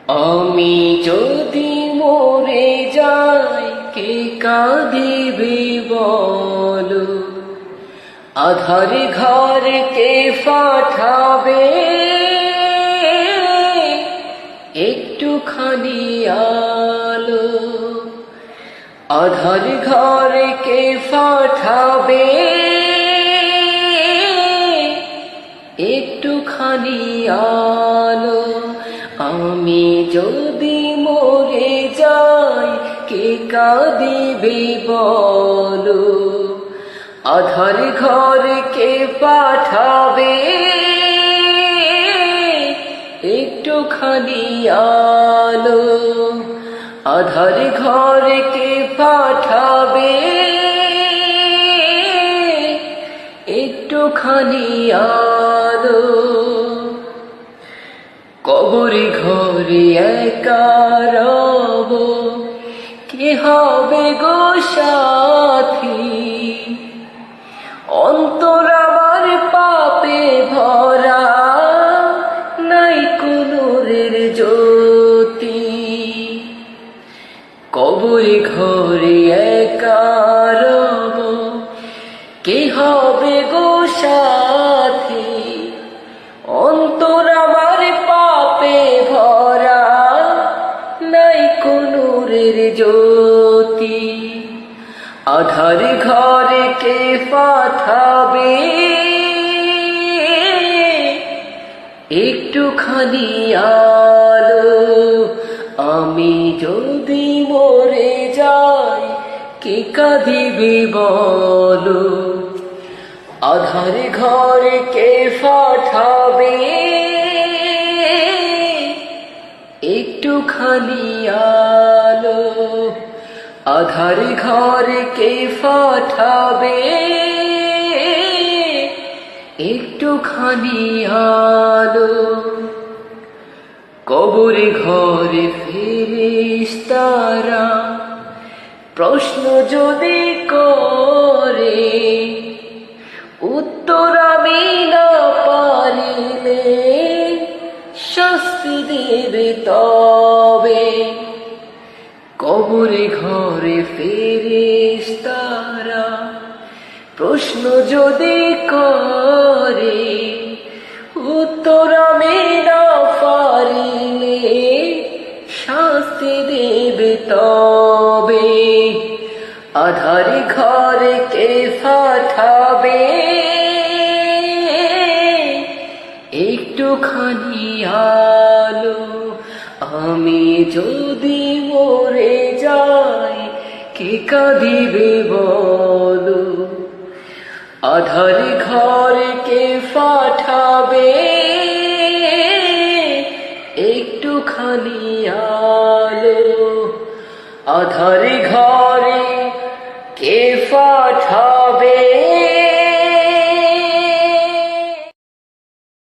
আমি যদি মরে যাই কে কাঁদিবে বলো, আধার ঘরে কে পাঠাবে একটুখানি আলো, আধার ঘরে কে পাঠাবে একটুখানি আলো। আমি যদি মরে যাই কে কাঁদিবে বলো, আধার ঘরে কে পাঠাবে একটুখানি আলো, আধার ঘরে কে পাঠাবে একটুখানি আলো। কবরে ঘরে একা রব, কে হবে গো সাথী? অন্তর আমার পাপে ভরা, নাই কোনো নূরের জ্যোতি। কবরে ঘরে একা রব, কে হবে গো সাথী? অন্তর আমার পাপে ভরা, নাই কোনো নূরের জ্যোতি। আধার ঘরে কে পাঠাবে একটুখানি আলো। আমি যদি মরে যাই কে কাঁদিবে বলো, আধার ঘরে কে পাঠাবে একটুখানি আলো, আধার ঘরে কে পাঠাবে একটুখানি আলো। কবরে ঘরে ফেরেশতারা প্রশ্ন যদি করে, উত্তর আমি না পারিলে শাস্তি দেবে তবে। কবরে ঘরে ফেরেশতারা প্রশ্ন যদি করে, উত্তর আমি না পারিলে শাস্তি দেবে তবে। আধার ঘরে কে পাঠাবে একটুখানি আলো। আমি যদি মরে যাই কে কাঁদিবে বলো, আধার ঘরে কে পাঠাবে একটুখানি আলো, আধার ঘরে কে পাঠাবে